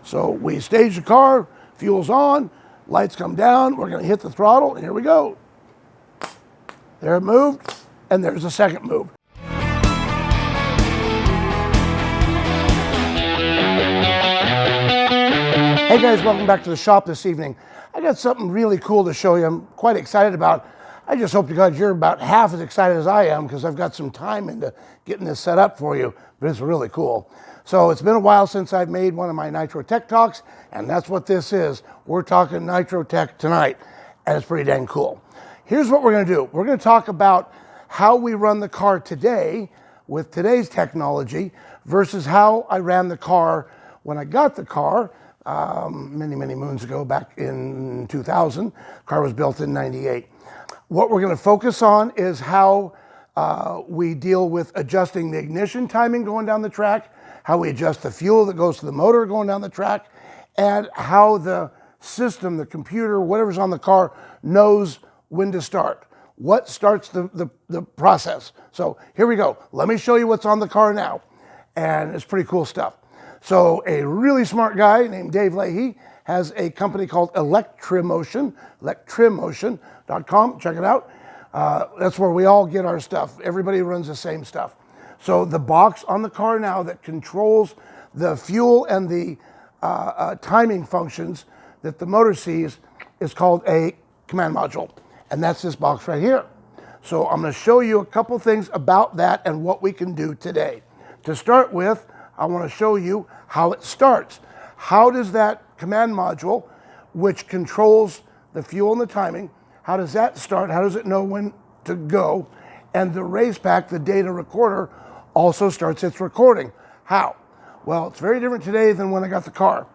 So we stage the car, fuel's on, lights come down, we're gonna hit the throttle, and here we go. There it moved, and there's the second move. Hey guys, welcome back to the shop this evening. I got something really cool to show you. I'm quite excited about. I just hope to God you're about half as excited as I am, because I've got some time into getting this set up for you, but it's really cool. So it's been a while since I've made one of my Nitro Tech talks, and that's what this is. We're talking Nitro Tech tonight, and it's pretty dang cool. Here's what we're gonna do. We're gonna talk about how we run the car today with today's technology versus how I ran the car when I got the car many moons ago, back in 2000. The car was built in 98. What we're going to focus on is how we deal with adjusting the ignition timing going down the track, how we adjust the fuel that goes to the motor going down the track, and how the system, the computer, whatever's on the car, knows when to start. What starts the process? So here we go. Let me show you what's on the car now. And it's pretty cool stuff. So a really smart guy named Dave Leahy has a company called Electrimotion, electrimotion.com, check it out. That's where we all get our stuff. Everybody runs the same stuff. So the box on the car now that controls the fuel and the timing functions that the motor sees is called a command module. And that's this box right here. So I'm gonna show you a couple things about that and what we can do today. To start with, I want to show you how it starts. How does that command module, which controls the fuel and the timing, how does that start? How does it know when to go? And the race pack, the data recorder, also starts its recording. How? Well, it's very different today than when I got the car.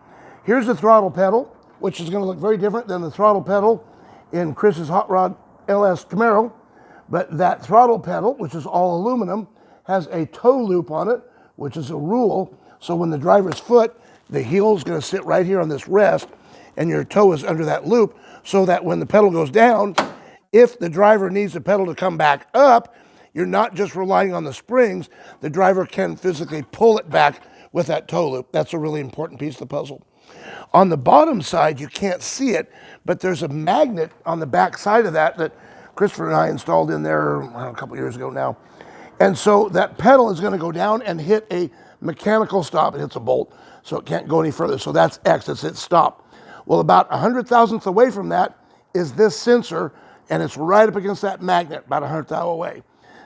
Here's the throttle pedal, which is going to look very different than the throttle pedal in Chris's Hot Rod LS Camaro. But that throttle pedal, which is all aluminum, has a toe loop on it, which is a rule. So when the driver's foot, the heel is going to sit right here on this rest, and your toe is under that loop, so that when the pedal goes down, if the driver needs the pedal to come back up, you're not just relying on the springs. The driver can physically pull it back with that toe loop. That's a really important piece of the puzzle. On the bottom side, you can't see it, but there's a magnet on the back side of that Christopher and I installed in there a couple years ago now. And so that pedal is going to go down and hit a mechanical stop. It hits a bolt, so it can't go any further. So that's X, it's its stop. Well, about 100,000th away from that is this sensor, and it's right up against that magnet, about 100th away.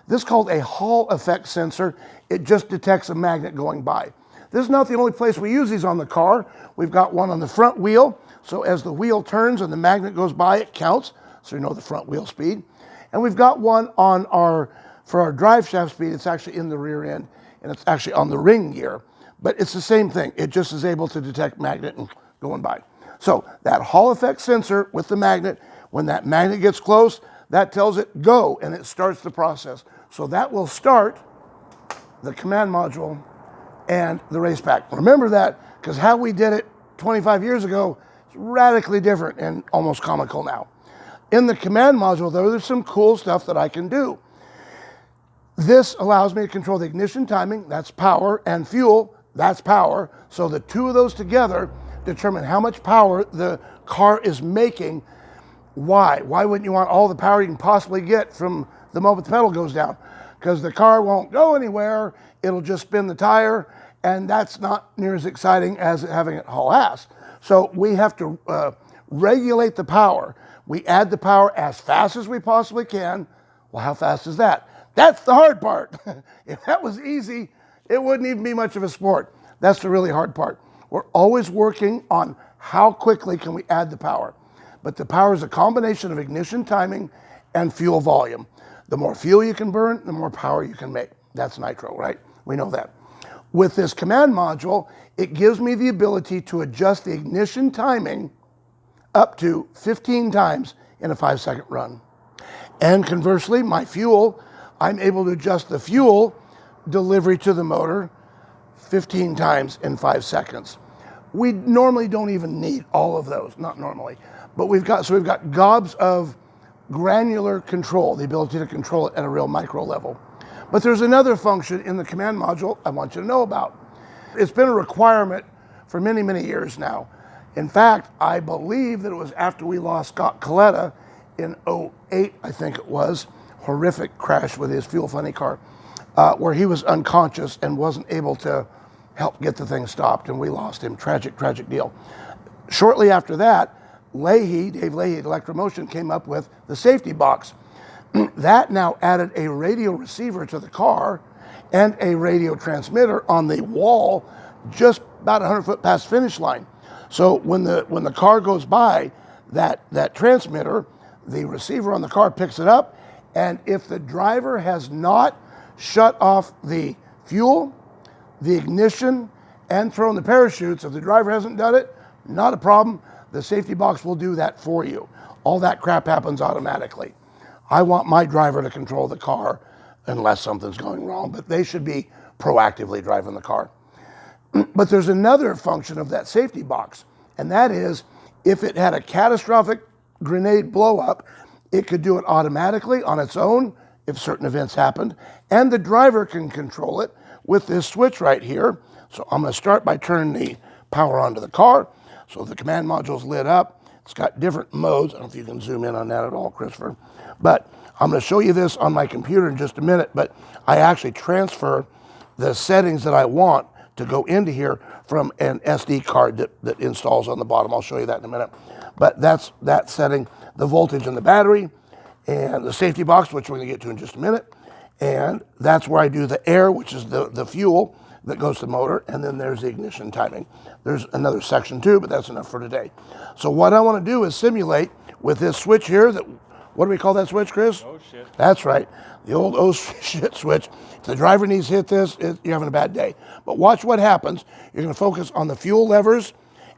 This is called a Hall effect sensor. It just detects a magnet going by. This is not the only place we use these on the car. We've got one on the front wheel, so as the wheel turns and the magnet goes by, it counts, so you know the front wheel speed. And we've got one on for our drive shaft speed. It's actually in the rear end, and it's actually on the ring gear. But it's the same thing. It just is able to detect magnet and going by. So that Hall effect sensor with the magnet, when that magnet gets close, that tells it go, and it starts the process. So that will start the command module and the race pack. Remember that, because how we did it 25 years ago is radically different and almost comical now. In the command module, though, there's some cool stuff that I can do. This allows me to control the ignition timing, that's power, and fuel, that's power. So the two of those together determine how much power the car is making. Why? Why wouldn't you want all the power you can possibly get from the moment the pedal goes down? Because the car won't go anywhere, it'll just spin the tire, and that's not near as exciting as having it haul ass. So we have to regulate the power. We add the power as fast as we possibly can. Well, how fast is that? That's the hard part. If that was easy, it wouldn't even be much of a sport. That's the really hard part. We're always working on how quickly can we add the power. But the power is a combination of ignition timing and fuel volume. The more fuel you can burn, the more power you can make. That's nitro, right? We know that. With this command module, it gives me the ability to adjust the ignition timing up to 15 times in a 5-second run. And conversely, my fuel, I'm able to adjust the fuel delivery to the motor 15 times in 5 seconds. We normally don't even need all of those, not normally, but we've got gobs of granular control, the ability to control it at a real micro level. But there's another function in the command module I want you to know about. It's been a requirement for many, many years now. In fact, I believe that it was after we lost Scott Coletta in '08, I think it was, horrific crash with his fuel funny car, where he was unconscious and wasn't able to help get the thing stopped, and we lost him. Tragic, tragic deal. Shortly after that, Leahy, Dave Leahy at Electrimotion, came up with the safety box. That now added a radio receiver to the car and a radio transmitter on the wall just about 100 foot past finish line. So when the car goes by, that transmitter, the receiver on the car picks it up, and if the driver has not shut off the fuel, the ignition, and thrown the parachutes, if the driver hasn't done it, not a problem. The safety box will do that for you. All that crap happens automatically. I want my driver to control the car unless something's going wrong, but they should be proactively driving the car. But there's another function of that safety box, and that is if it had a catastrophic grenade blow up, it could do it automatically on its own if certain events happened, and the driver can control it with this switch right here. So I'm going to start by turning the power onto the car. So the command module's lit up. It's got different modes. I don't know if you can zoom in on that at all, Christopher. But I'm going to show you this on my computer in just a minute, but I actually transfer the settings that I want to go into here from an SD card that installs on the bottom. I'll show you that in a minute. But that's that setting, the voltage in the battery, and the safety box, which we're going to get to in just a minute. And that's where I do the air, which is the fuel that goes to the motor, and then there's the ignition timing. There's another section too, but that's enough for today. So what I want to do is simulate with this switch here, what do we call that switch, Chris? Oh shit. That's right, the old oh shit switch. If the driver needs to hit this, you're having a bad day. But watch what happens. You're going to focus on the fuel levers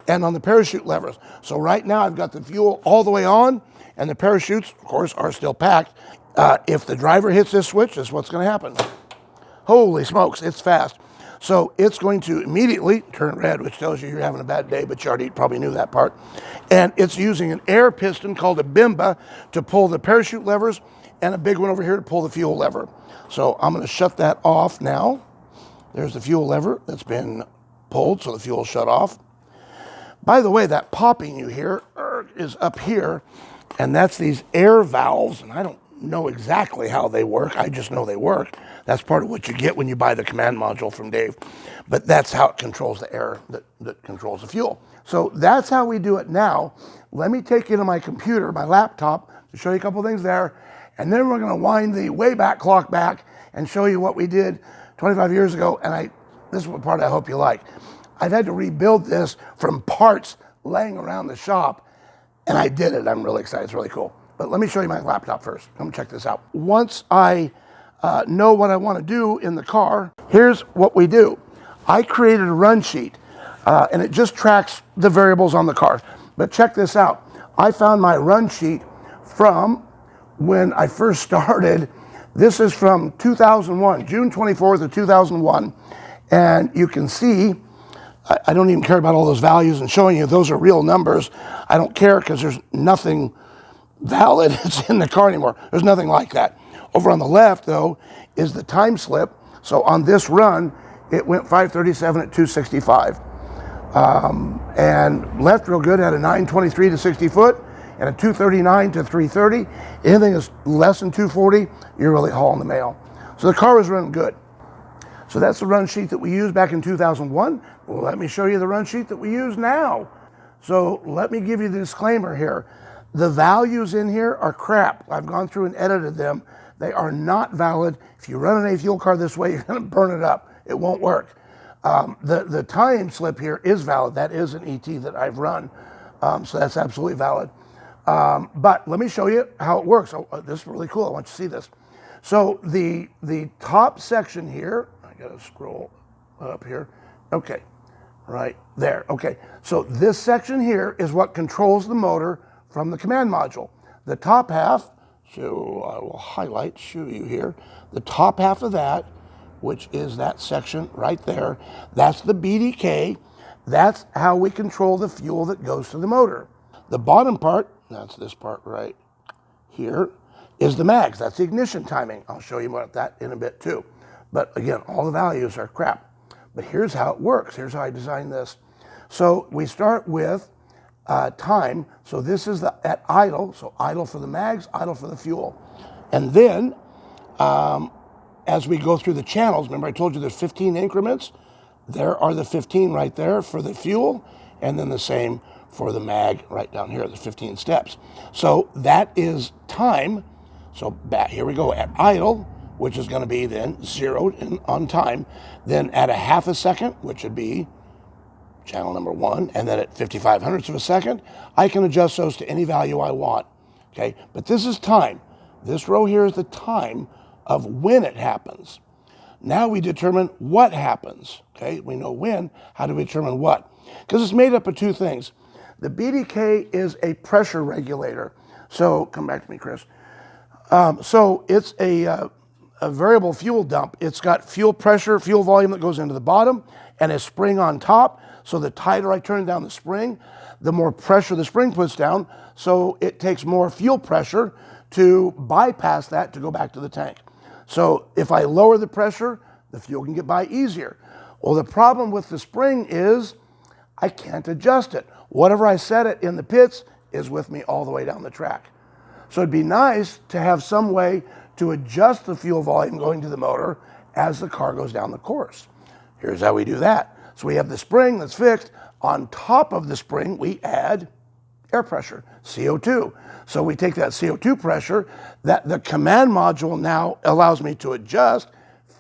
and on the parachute levers. So right now I've got the fuel all the way on, and the parachutes, of course, are still packed. If the driver hits this switch, this is what's going to happen. Holy smokes, it's fast. So it's going to immediately turn red, which tells you you're having a bad day, but you already probably knew that part. And it's using an air piston called a bimba to pull the parachute levers, and a big one over here to pull the fuel lever. So I'm going to shut that off now. There's the fuel lever that's been pulled, so the fuel shut off. By the way, that popping you hear is up here, and that's these air valves, and I don't know exactly how they work. I just know they work. That's part of what you get when you buy the command module from Dave. But that's how it controls the air that controls the fuel. So that's how we do it now. Let me take you to my computer, my laptop, to show you a couple things there. And then we're going to wind the Wayback Clock back and show you what we did 25 years ago. And this is what part I hope you like. I've had to rebuild this from parts laying around the shop, and I did it. I'm really excited. It's really cool. But let me show you my laptop first. Come check this out. Once I know what I want to do in the car, here's what we do. I created a run sheet, and it just tracks the variables on the car. But check this out. I found my run sheet from when I first started. This is from 2001, June 24th of 2001. And you can see, I don't even care about all those values and showing you those are real numbers. I don't care because there's nothing valid it's in the car anymore. There's nothing like that. Over on the left, though, is the time slip. So on this run, it went 537 at 265. And left real good, had a 923 to 60 foot and a 239 to 330. Anything that's less than 240, you're really hauling the mail. So the car was running good. So that's the run sheet that we used back in 2001. Well, let me show you the run sheet that we use now. So let me give you the disclaimer here. The values in here are crap. I've gone through and edited them. They are not valid. If you run an A fuel car this way, you're going to burn it up. It won't work. The time slip here is valid. That is an ET that I've run. So that's absolutely valid. But let me show you how it works. Oh, this is really cool. I want you to see this. So the top section here, I got to scroll up here. Okay, right there. Okay, so this section here is what controls the motor from the command module. The top half, so I will highlight, show you here, the top half of that, which is that section right there, that's the BDK. That's how we control the fuel that goes to the motor. The bottom part, that's this part right here, is the mags. That's the ignition timing. I'll show you about that in a bit too. But again, all the values are crap. But here's how it works. Here's how I designed this. So we start with time. So this is at idle. So idle for the mags, idle for the fuel. And then as we go through the channels, remember I told you there's 15 increments? There are the 15 right there for the fuel, and then the same for the mag right down here, the 15 steps. So that is time. So back, here we go at idle, which is going to be then zeroed on time. Then at a half a second, which would be channel number 1, and then at 55 hundredths of a second, I can adjust those to any value I want. Okay, but this is time. This row here is the time of when it happens. Now we determine what happens. Okay, we know when. How do we determine what? Because it's made up of two things. The BDK is a pressure regulator. So come back to me, Chris. So it's a variable fuel dump. It's got fuel pressure, fuel volume that goes into the bottom, and a spring on top. So the tighter I turn down the spring, the more pressure the spring puts down. So it takes more fuel pressure to bypass that to go back to the tank. So if I lower the pressure, the fuel can get by easier. Well, the problem with the spring is I can't adjust it. Whatever I set it in the pits is with me all the way down the track. So it'd be nice to have some way to adjust the fuel volume going to the motor as the car goes down the course. Here's how we do that. So we have the spring that's fixed. On top of the spring, we add air pressure, CO2. So we take that CO2 pressure that the command module now allows me to adjust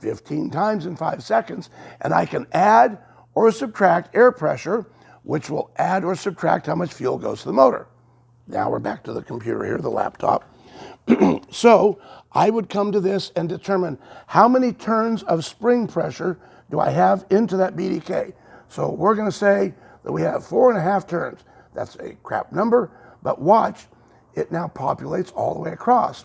15 times in 5 seconds, and I can add or subtract air pressure, which will add or subtract how much fuel goes to the motor. Now we're back to the computer here, the laptop. So I would come to this and determine how many turns of spring pressure do I have into that BDK. So we're going to say that we have 4.5 turns. That's a crap number, but watch, it now populates all the way across.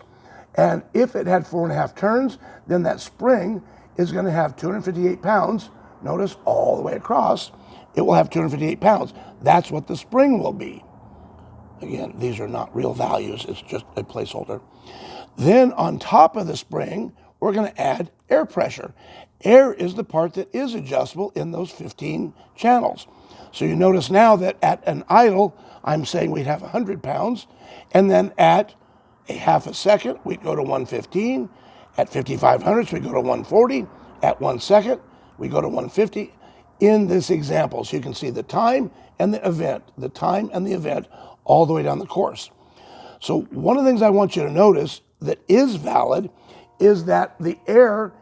And if it had 4.5 turns, then that spring is going to have 258 pounds. Notice all the way across, it will have 258 pounds. That's what the spring will be. Again, these are not real values, it's just a placeholder. Then on top of the spring, we're going to add air pressure. Air is the part that is adjustable in those 15 channels. So you notice now that at an idle, I'm saying we'd have 100 pounds, and then at a half a second, we go to 115. At 55 hundredths, we go to 140. At 1 second, we go to 150. In this example, so you can see the time and the event, all the way down the course. So one of the things I want you to notice that is valid is that the air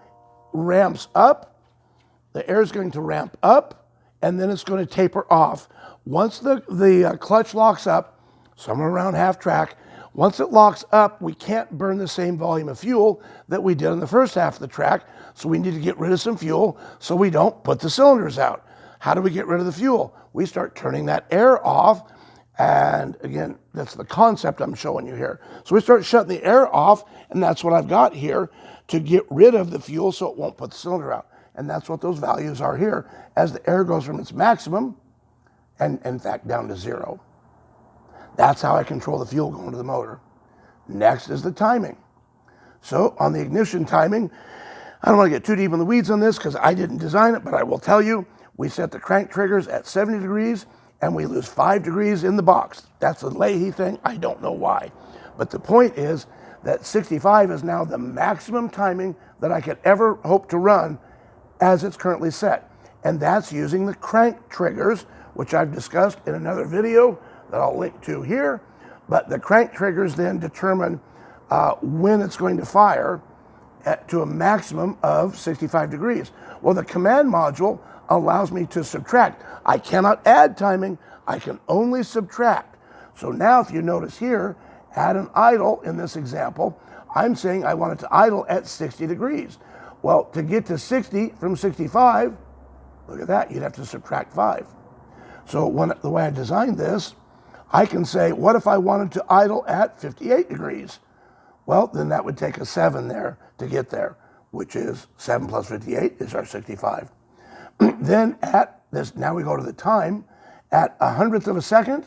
ramps up. The air is going to ramp up, and then it's going to taper off. Once the clutch locks up, somewhere around half track, once it locks up, we can't burn the same volume of fuel that we did in the first half of the track, so we need to get rid of some fuel so we don't put the cylinders out. How do we get rid of the fuel? We start turning that air off, and again, that's the concept I'm showing you here. So we start shutting the air off, and that's what I've got here to get rid of the fuel so it won't put the cylinder out. And that's what those values are here as the air goes from its maximum and in fact down to 0. That's how I control the fuel going to the motor. Next is the timing. So on the ignition timing, I don't want to get too deep in the weeds on this because I didn't design it, but I will tell you, we set the crank triggers at 70 degrees and we lose 5 degrees in the box. That's a Leahy thing. I don't know why. But the point is that 65 is now the maximum timing that I could ever hope to run as it's currently set. And that's using the crank triggers, which I've discussed in another video that I'll link to here. But the crank triggers then determine when it's going to fire to a maximum of 65 degrees. Well, the command module allows me to subtract. I cannot add timing, I can only subtract. So now if you notice here, at an idle in this example, I'm saying I want it to idle at 60 degrees. Well, to get to 60 from 65, look at that, you'd have to subtract 5. So the way I designed this, I can say, what if I wanted to idle at 58 degrees? Well, then that would take a 7 there to get there, which is 7 plus 58 is our 65. Then at this, now we go to the time, at 100th of a second,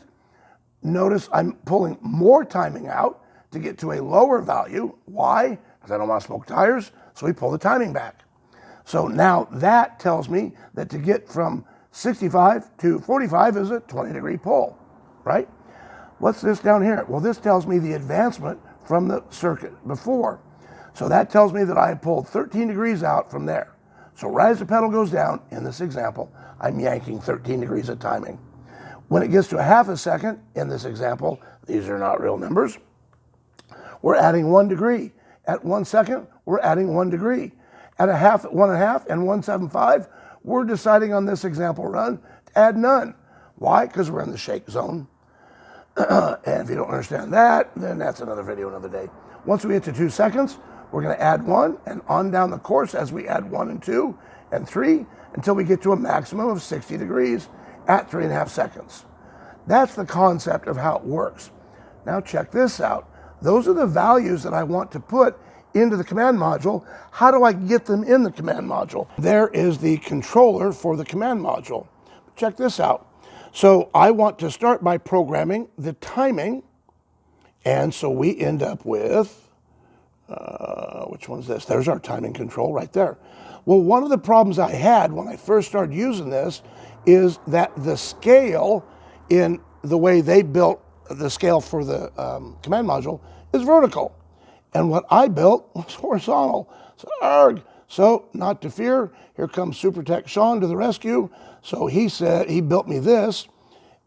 notice I'm pulling more timing out to get to a lower value. Why? Because I don't want to smoke tires, so we pull the timing back. So now that tells me that to get from 65 to 45 is a 20-degree pull, right? What's this down here? Well, this tells me the advancement from the circuit before. So that tells me that I pulled 13 degrees out from there. So right as the pedal goes down, in this example, I'm yanking 13 degrees of timing. When it gets to a half a second, in this example, these are not real numbers, we're adding 1 degree. At 1 second, we're adding 1 degree. At a half, 1.5, and 1.75, we're deciding on this example run to add none. Why? Because we're in the shake zone. And if you don't understand that, then that's another video another day. Once we get to 2 seconds, we're going to add 1 and on down the course as we add 1 and 2 and 3 until we get to a maximum of 60 degrees at 3.5 seconds. That's the concept of how it works. Now check this out. Those are the values that I want to put into the command module. How do I get them in the command module? There is the controller for the command module. Check this out. So I want to start by programming the timing. And so we end up with, which one's this? There's our timing control right there. Well, one of the problems I had when I first started using this is that the scale in the way they built the scale for the command module is vertical. And what I built was horizontal. So, arg. So, not to fear, here comes Super Tech Sean to the rescue. So he said, he built me this.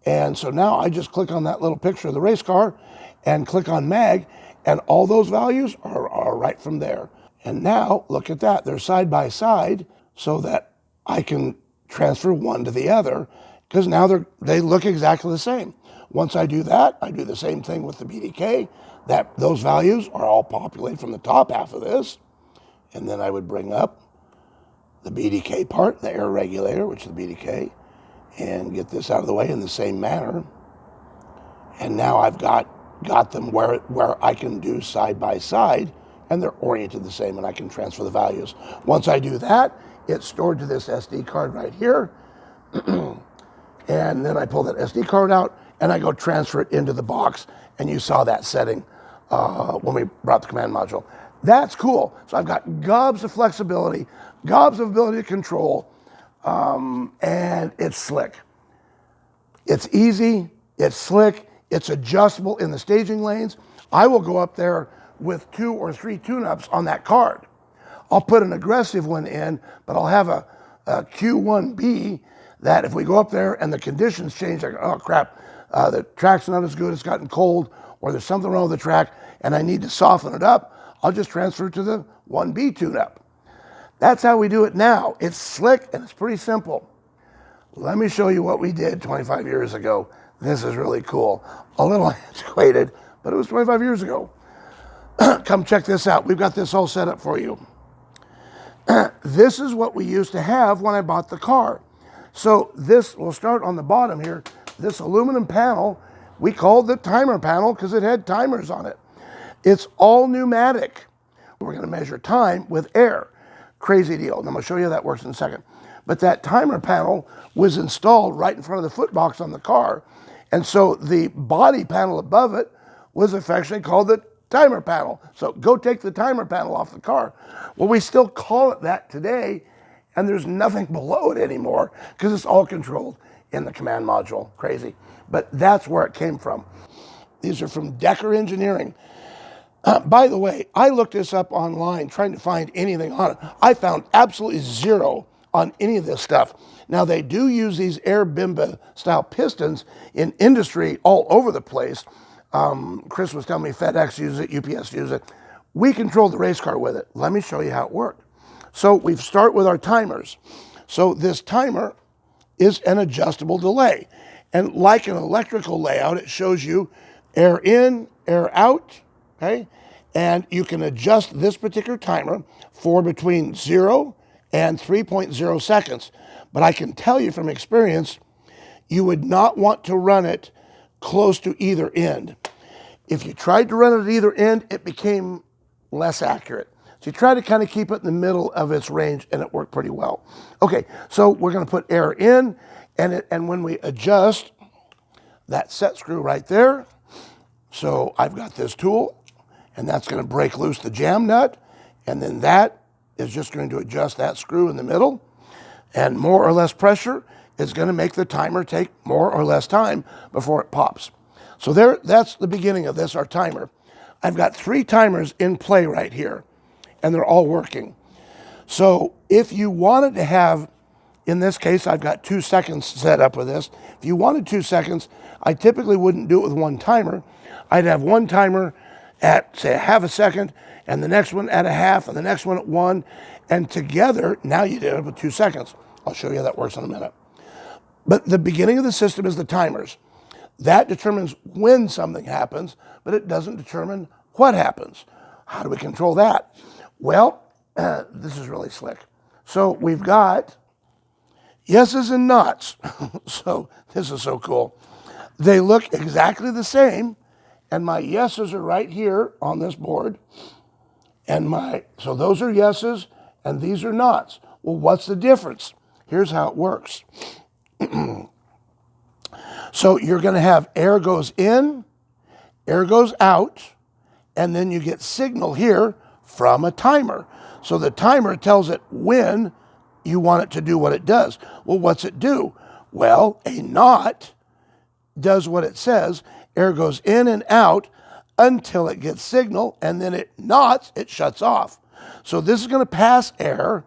And so now I just click on that little picture of the race car and click on mag, and all those values are right from there. And now, look at that, they're side by side so that I can transfer one to the other, because now they look exactly the same. Once I do that, I do the same thing with the BDK. Those values are all populated from the top half of this. And then I would bring up the BDK part, the air regulator, which is the BDK, and get this out of the way in the same manner. And now I've got them where I can do side by side, and they're oriented the same, and I can transfer the values. Once I do that, it's stored to this SD card right here. And then I pull that SD card out, and I go transfer it into the box, and you saw that setting when we brought the command module. That's cool. So I've got gobs of flexibility, gobs of ability to control, and it's slick. It's easy, it's slick, it's adjustable in the staging lanes. I will go up there with 2 or 3 tune-ups on that card. I'll put an aggressive one in, but I'll have a Q1B that if we go up there and the conditions change, like, oh crap, the track's not as good, it's gotten cold, or there's something wrong with the track, and I need to soften it up, I'll just transfer to the 1B tune-up. That's how we do it now. It's slick and it's pretty simple. Let me show you what we did 25 years ago. This is really cool. A little antiquated, but it was 25 years ago. Come check this out. We've got this all set up for you. This is what we used to have when I bought the car. So this, we'll start on the bottom here. This aluminum panel, we called the timer panel because it had timers on it. It's all pneumatic. We're going to measure time with air. Crazy deal. And I'm going to show you how that works in a second. But that timer panel was installed right in front of the foot box on the car. And so the body panel above it was affectionately called the timer panel. So go take the timer panel off the car. Well, we still call it that today, and there's nothing below it anymore because it's all controlled in the command module. Crazy. But that's where it came from. These are from Decker Engineering. By the way, I looked this up online trying to find anything on it. I found absolutely zero on any of this stuff. Now, they do use these air bimba style pistons in industry all over the place. Chris was telling me FedEx uses it, UPS uses it. We control the race car with it. Let me show you how it worked. So we start with our timers. So this timer is an adjustable delay. And like an electrical layout, it shows you air in, air out, okay? And you can adjust this particular timer for between 0 and 3.0 seconds. But I can tell you from experience, you would not want to run it close to either end. If you tried to run it at either end, it became less accurate. So you try to kind of keep it in the middle of its range, and it worked pretty well. Okay, so we're going to put air in, and when we adjust that set screw right there, so I've got this tool, and that's going to break loose the jam nut, and then that is just going to adjust that screw in the middle, and more or less pressure is going to make the timer take more or less time before it pops. So that's the beginning of this, our timer. I've got 3 timers in play right here, and they're all working. So if you wanted to have, in this case, I've got 2 seconds set up with this. If you wanted 2 seconds, I typically wouldn't do it with one timer. I'd have one timer at, say, a half a second, and the next one at a half, and the next one at 1, and together, now you did it with 2 seconds. I'll show you how that works in a minute. But the beginning of the system is the timers. That determines when something happens, but it doesn't determine what happens. How do we control that? Well, this is really slick. So we've got yeses and nots. So this is so cool. They look exactly the same, and my yeses are right here on this board. So those are yeses, and these are nots. Well, what's the difference? Here's how it works. So you're going to have air goes in, air goes out, and then you get signal here from a timer. So the timer tells it when you want it to do what it does. Well, what's it do? Well, a knot does what it says. Air goes in and out until it gets signal, and then it knots, it shuts off. So this is going to pass air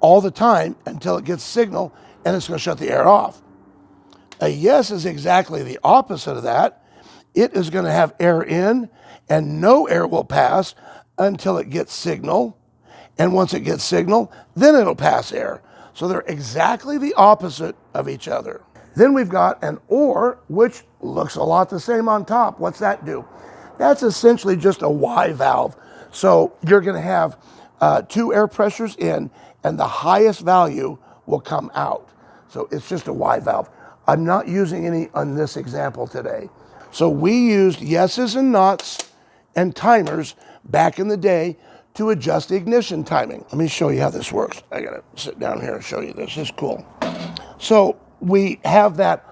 all the time until it gets signal, and it's going to shut the air off. A yes is exactly the opposite of that. It is going to have air in, and no air will pass until it gets signal. And once it gets signal, then it'll pass air. So they're exactly the opposite of each other. Then we've got an or, which looks a lot the same on top. What's that do? That's essentially just a Y valve. So you're going to have 2 air pressures in, and the highest value will come out. So it's just a Y valve. I'm not using any on this example today. So we used yeses and nots and timers back in the day to adjust the ignition timing. Let me show you how this works. I gotta sit down here and show you this. This is cool. So we have that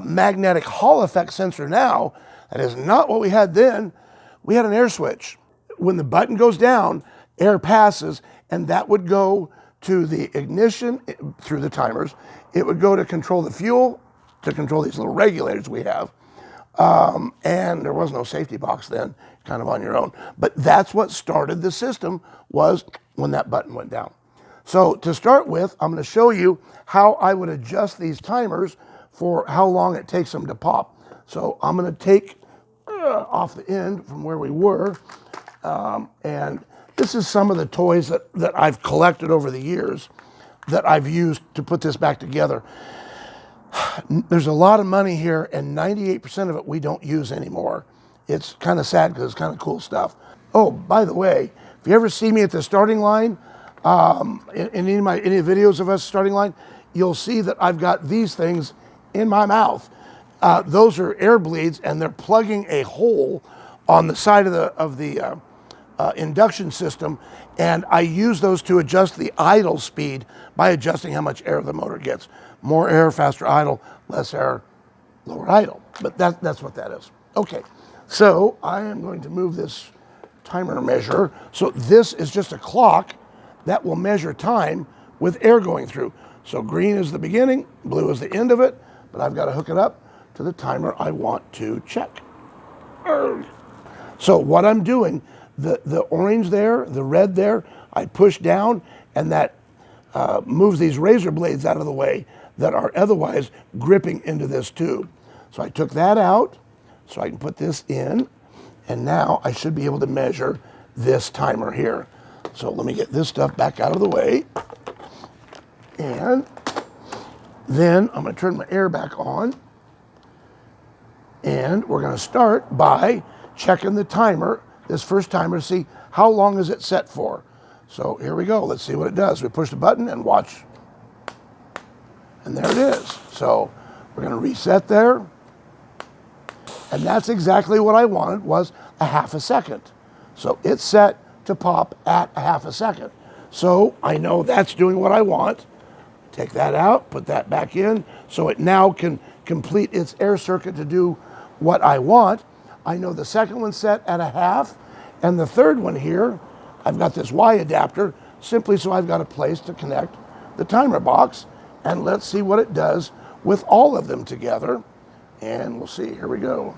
magnetic Hall effect sensor now. That is not what we had then. We had an air switch. When the button goes down, air passes, and that would go to the ignition through the timers. It would go to control the fuel, to control these little regulators we have. And there was no safety box then, kind of on your own. But that's what started the system, was when that button went down. So to start with, I'm going to show you how I would adjust these timers for how long it takes them to pop. So I'm going to take off the end from where we were. And this is some of the toys that I've collected over the years that I've used to put this back together. There's a lot of money here, and 98% of it we don't use anymore. It's kind of sad because it's kind of cool stuff. Oh, by the way, if you ever see me at the starting line, in any of the videos of us starting line, you'll see that I've got these things in my mouth. Those are air bleeds, and they're plugging a hole on the side of the induction system, and I use those to adjust the idle speed by adjusting how much air the motor gets. More air, faster idle, less air, lower idle. But that's what that is. Okay, so I am going to move this timer measure. So this is just a clock that will measure time with air going through. So green is the beginning, blue is the end of it, but I've got to hook it up to the timer I want to check. So what I'm doing, the orange there, the red there, I push down, and that moves these razor blades out of the way that are otherwise gripping into this tube. So I took that out so I can put this in, and now I should be able to measure this timer here. So let me get this stuff back out of the way, and then I'm going to turn my air back on, and we're going to start by checking the timer, this first timer, to see how long is it set for. So here we go. Let's see what it does. We push the button and watch. And there it is. So we're going to reset there. And that's exactly what I wanted, was a half a second. So it's set to pop at a half a second. So I know that's doing what I want. Take that out, put that back in, so it now can complete its air circuit to do what I want. I know the second one's set at a half, and the third one here, I've got this Y adapter, simply so I've got a place to connect the timer box, and let's see what it does with all of them together. And we'll see. Here we go.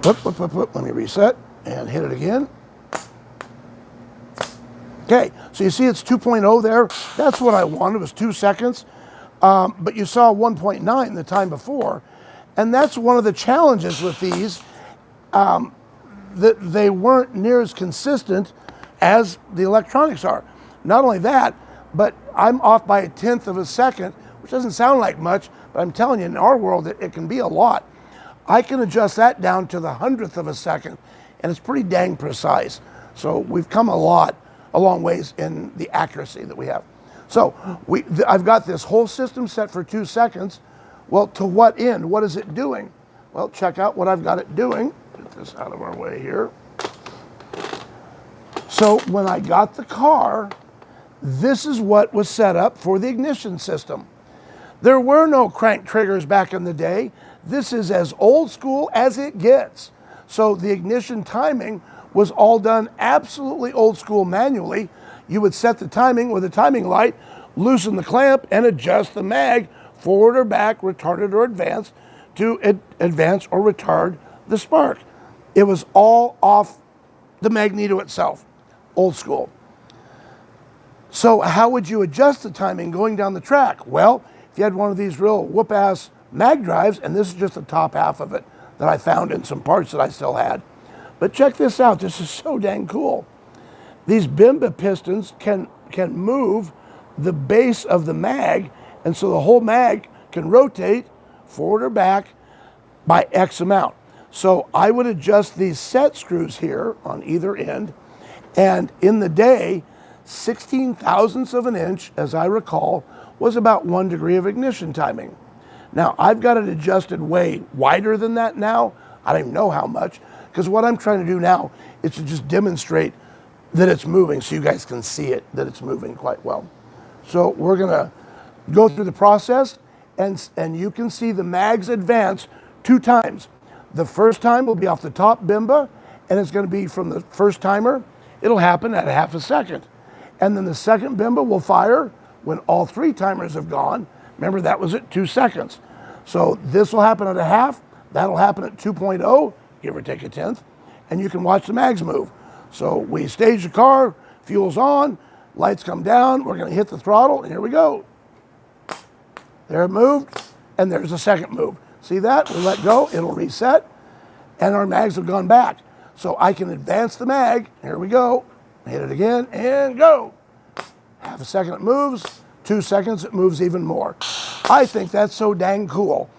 Whoop. Let me reset and hit it again. Okay, so you see it's 2.0 there. That's what I wanted, was 2 seconds. But you saw 1.9 the time before. And that's one of the challenges with these, that they weren't near as consistent as the electronics are. Not only that, but I'm off by 1/10 of a second, which doesn't sound like much, but I'm telling you, in our world, it can be a lot. I can adjust that down to the 100th of a second, and it's pretty dang precise. So we've come a long ways in the accuracy that we have. So I've got this whole system set for 2 seconds. Well, to what end? What is it doing? Well, check out what I've got it doing. Get this out of our way here. So when I got the car, this is what was set up for the ignition system. There were no crank triggers back in the day. This is as old school as it gets. So the ignition timing was all done absolutely old school manually. You would set the timing with a timing light, loosen the clamp, and adjust the mag forward or back, retarded or advanced, to advance or retard the spark. It was all off the magneto itself, old school. So how would you adjust the timing going down the track? Well, if you had one of these real whoop-ass mag drives, and this is just the top half of it that I found in some parts that I still had. But check this out, this is so dang cool. These Bimba pistons can move the base of the mag, and so the whole mag can rotate forward or back by X amount. So I would adjust these set screws here on either end, and in the day, 16 thousandths of an inch, as I recall, was about 1 degree of ignition timing. Now, I've got it adjusted way wider than that now. I don't even know how much, because what I'm trying to do now is to just demonstrate that it's moving so you guys can see it, that it's moving quite well. So we're gonna go through the process, and you can see the mags advance 2 times. The first time will be off the top Bimba, and it's gonna be from the first timer. It'll happen at 1/2 a second. And then the second Bimba will fire when all 3 timers have gone. Remember, that was at 2 seconds. So this will happen at 1/2, that'll happen at 2.0, give or take 1/10, and you can watch the mags move. So we stage the car, fuel's on, lights come down, we're gonna hit the throttle, and here we go. There it moved, and there's a second move. See that? We let go, it'll reset, and our mags have gone back. So I can advance the mag, here we go, hit it again, and go. 1/2 a second it moves, 2 seconds it moves even more. I think that's so dang cool.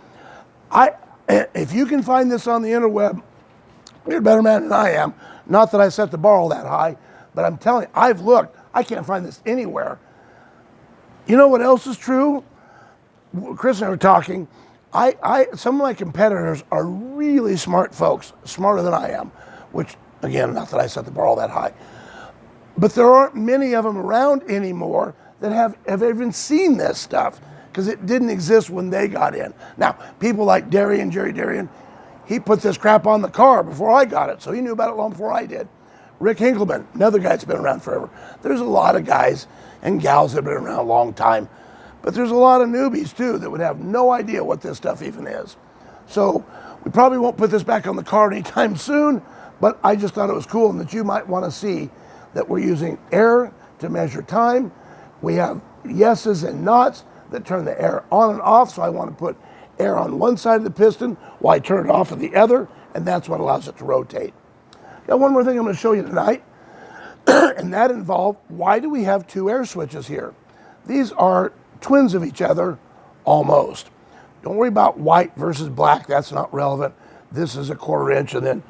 If you can find this on the interweb, you're a better man than I am. Not that I set the bar all that high, but I'm telling you, I've looked, I can't find this anywhere. You know what else is true? Chris and I were talking, some of my competitors are really smart folks, smarter than I am, which, again, not that I set the bar all that high. But there aren't many of them around anymore that have even seen this stuff, because it didn't exist when they got in. Now, people like Jerry Darian, he put this crap on the car before I got it, so he knew about it long before I did. Rick Hinkleman, another guy that's been around forever. There's a lot of guys and gals that have been around a long time, but there's a lot of newbies too that would have no idea what this stuff even is. So we probably won't put this back on the car anytime soon, but I just thought it was cool and that you might want to see that we're using air to measure time. We have yeses and nots that turn the air on and off, so I want to put air on one side of the piston while I turn it off on the other, and that's what allows it to rotate. Got one more thing I'm going to show you tonight, and that involves, why do we have 2 air switches here? These are twins of each other, almost. Don't worry about white versus black, that's not relevant. This is a 1/4 inch, and then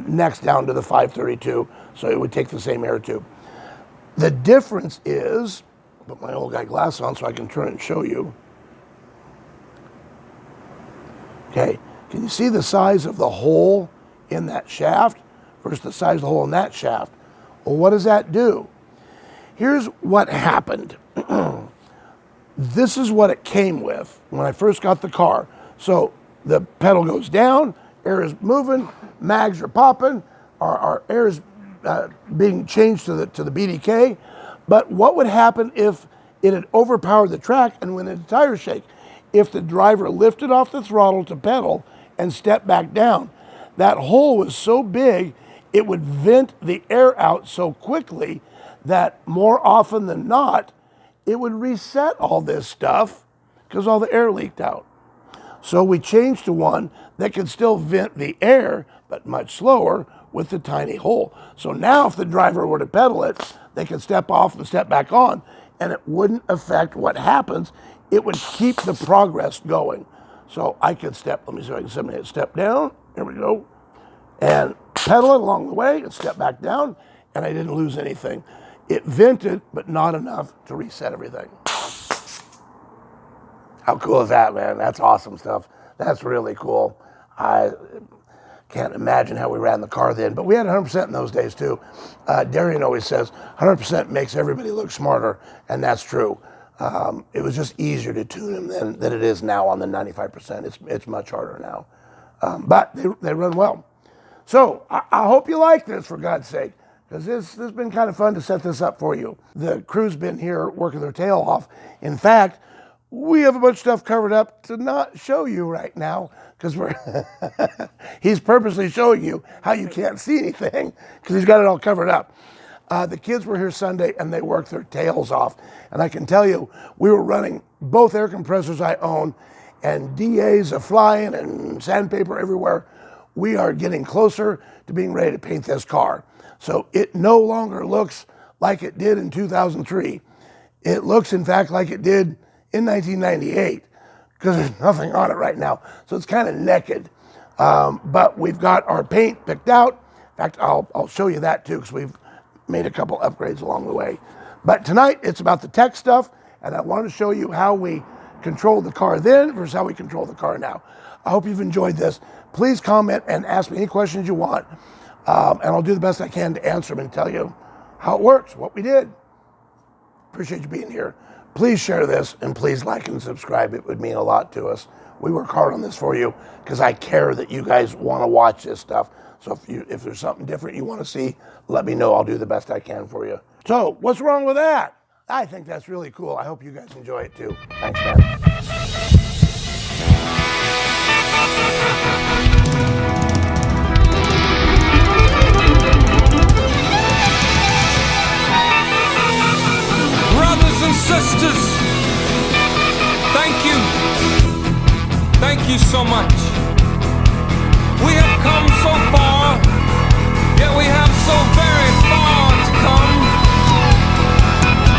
next down to the 532, so it would take the same air tube. The difference is, put my old guy glass on so I can turn it and show you. Okay, can you see the size of the hole in that shaft versus the size of the hole in that shaft? Well, what does that do? Here's what happened. This is what it came with when I first got the car. So the pedal goes down, air is moving, mags are popping, our air is being changed to the BDK. But what would happen if it had overpowered the track and when the tires shake? If the driver lifted off the throttle to pedal and stepped back down, that hole was so big it would vent the air out so quickly that more often than not, it would reset all this stuff because all the air leaked out. So we changed to one that could still vent the air, but much slower with the tiny hole. So now if the driver were to pedal it, they could step off and step back on, and it wouldn't affect what happens. It would keep the progress going. So I could step, let me see if I can simulate it. Step down, here we go, and pedal it along the way and step back down, and I didn't lose anything. It vented, but not enough to reset everything. How cool is that, man? That's awesome stuff. That's really cool. I can't imagine how we ran the car then, but we had 100% in those days too. Darian always says 100% makes everybody look smarter, and that's true. It was just easier to tune them than it is now on the 95%. It's much harder now, but they run well. So I hope you like this, for God's sake, because this has been kind of fun to set this up for you. The crew's been here working their tail off. In fact, we have a bunch of stuff covered up to not show you right now, because he's purposely showing you how you can't see anything because he's got it all covered up. The kids were here Sunday and they worked their tails off. And I can tell you, we were running both air compressors I own, and DAs are flying and sandpaper everywhere. We are getting closer to being ready to paint this car. So it no longer looks like it did in 2003. It looks, in fact, like it did in 1998, because there's nothing on it right now. So it's kind of naked. But we've got our paint picked out. In fact, I'll show you that too, because we've made a couple upgrades along the way. But tonight, it's about the tech stuff, and I wanted to show you how we controlled the car then versus how we control the car now. I hope you've enjoyed this. Please comment and ask me any questions you want, and I'll do the best I can to answer them and tell you how it works, what we did. Appreciate you being here. Please share this, and please like and subscribe. It would mean a lot to us. We work hard on this for you because I care that you guys want to watch this stuff. So if there's something different you want to see, let me know. I'll do the best I can for you. So what's wrong with that? I think that's really cool. I hope you guys enjoy it too. Thanks, man. Brothers and sisters, thank you. Thank you so much. We have come so far, yet we have so very far to come.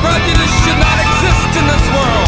Prejudice should not exist in this world.